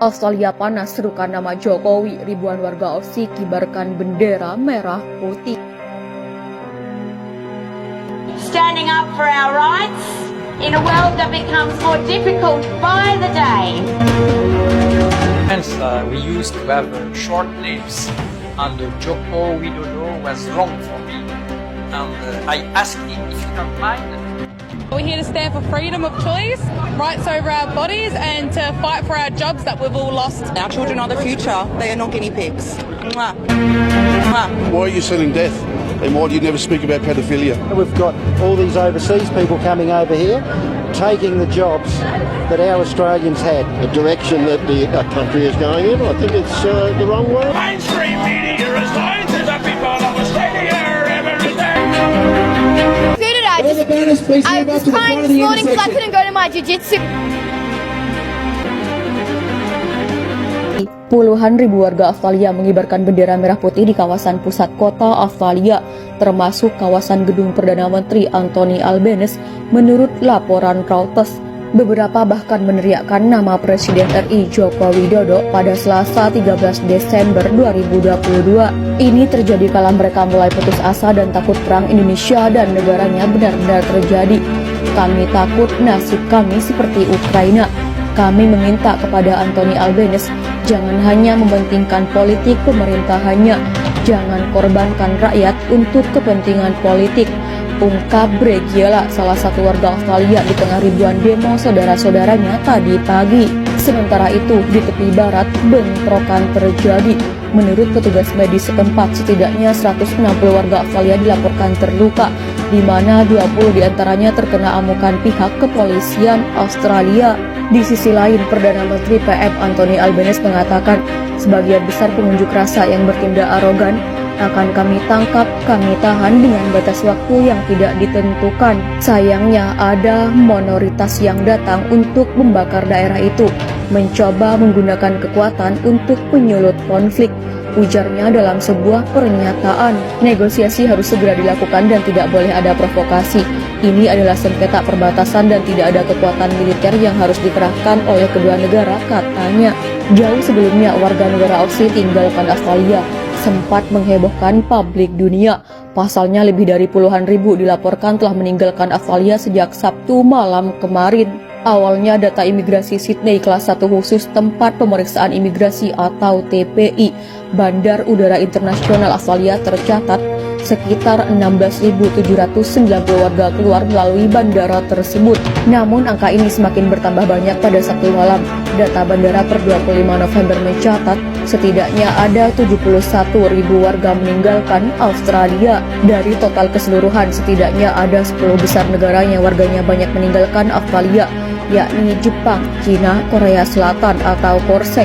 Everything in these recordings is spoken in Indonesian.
Australia panas, serukan nama Jokowi. Ribuan warga Aussie kibarkan bendera merah putih. Standing up for our rights in a world that becomes more difficult by the day. Hence, we used to have short names, and Joko Widodo was wrong for me. And I asked him if you don't mind. We're here to stand for freedom of choice, rights over our bodies, and to fight for our jobs that we've all lost. Our children are the future. They are not guinea pigs. Mwah. Mwah. Why are you selling death? And why do you never speak about pedophilia? We've got all these overseas people coming over here, taking the jobs that our Australians had. The direction that the country is going in, I think it's the wrong way. Mainstream media is lying to the people of Australia every day. I was crying this morning because I couldn't go to my jiu-jitsu. Puluhan ribu warga Australia mengibarkan bendera merah putih di kawasan pusat kota Australia, termasuk kawasan gedung Perdana Menteri Anthony Albanese. Menurut laporan Reuters, beberapa bahkan meneriakkan nama Presiden RI Joko Widodo pada Selasa 13 Desember 2022. Ini terjadi kala mereka mulai putus asa dan takut perang Indonesia dan negaranya benar-benar terjadi. Kami takut nasib kami seperti Ukraina. Kami meminta kepada Anthony Albanese, jangan hanya mementingkan politik pemerintahannya, jangan korbankan rakyat untuk kepentingan politik, ungkap Bregiela, salah satu warga Australia di tengah ribuan demo saudara-saudaranya tadi pagi. Sementara itu, di tepi barat, bentrokan terjadi. Menurut petugas medis setempat, setidaknya 160 warga Australia dilaporkan terluka, di mana 20 diantaranya terkena amukan pihak kepolisian Australia. Di sisi lain, Perdana Menteri PM Anthony Albanese mengatakan, sebagian besar pengunjuk rasa yang bertindak arogan akan kami tangkap, kami tahan dengan batas waktu yang tidak ditentukan. Sayangnya ada minoritas yang datang untuk membakar daerah itu, mencoba menggunakan kekuatan untuk menyulut konflik, ujarnya dalam sebuah pernyataan. Negosiasi harus segera dilakukan dan tidak boleh ada provokasi. Ini adalah sengketa perbatasan dan tidak ada kekuatan militer yang harus dikerahkan oleh kedua negara, katanya. Jauh sebelumnya, warga negara Aussie tinggalkan Australia sempat menghebohkan publik dunia. Pasalnya lebih dari puluhan ribu dilaporkan telah meninggalkan Australia sejak Sabtu malam kemarin. Awalnya data imigrasi Sydney kelas 1 khusus tempat pemeriksaan imigrasi atau TPI Bandar Udara Internasional Australia tercatat sekitar 16.790 warga keluar melalui bandara tersebut. Namun angka ini semakin bertambah banyak pada Sabtu malam. Data bandara per 25 November mencatat setidaknya ada 71.000 warga meninggalkan Australia. Dari total keseluruhan, setidaknya ada 10 besar negara yang warganya banyak meninggalkan Australia, yakni Jepang, Cina, Korea Selatan atau KORSEK,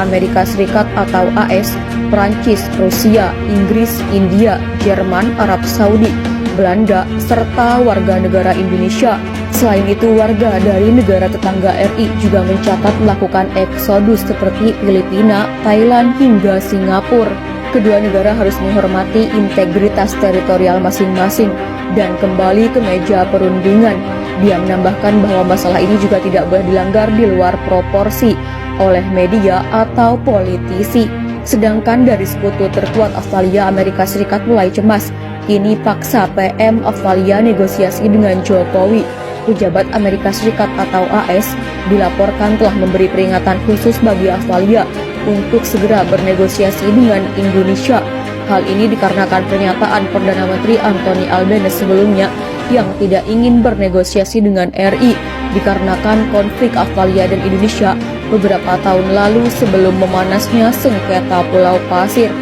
Amerika Serikat atau AS, Prancis, Rusia, Inggris, India, Jerman, Arab Saudi, Belanda, serta warga negara Indonesia. Selain itu, warga dari negara tetangga RI juga mencatat melakukan eksodus seperti Filipina, Thailand, hingga Singapura. Kedua negara harus menghormati integritas teritorial masing-masing dan kembali ke meja perundingan. Dia menambahkan bahwa masalah ini juga tidak boleh dilanggar di luar proporsi oleh media atau politisi. Sedangkan dari sekutu terkuat Australia, Amerika Serikat mulai cemas. Kini paksa PM Australia negosiasi dengan Jokowi. Pejabat Amerika Serikat atau AS dilaporkan telah memberi peringatan khusus bagi Australia untuk segera bernegosiasi dengan Indonesia. Hal ini dikarenakan pernyataan Perdana Menteri Anthony Albanese sebelumnya yang tidak ingin bernegosiasi dengan RI dikarenakan konflik Australia dan Indonesia beberapa tahun lalu sebelum memanasnya sengketa Pulau Pasir.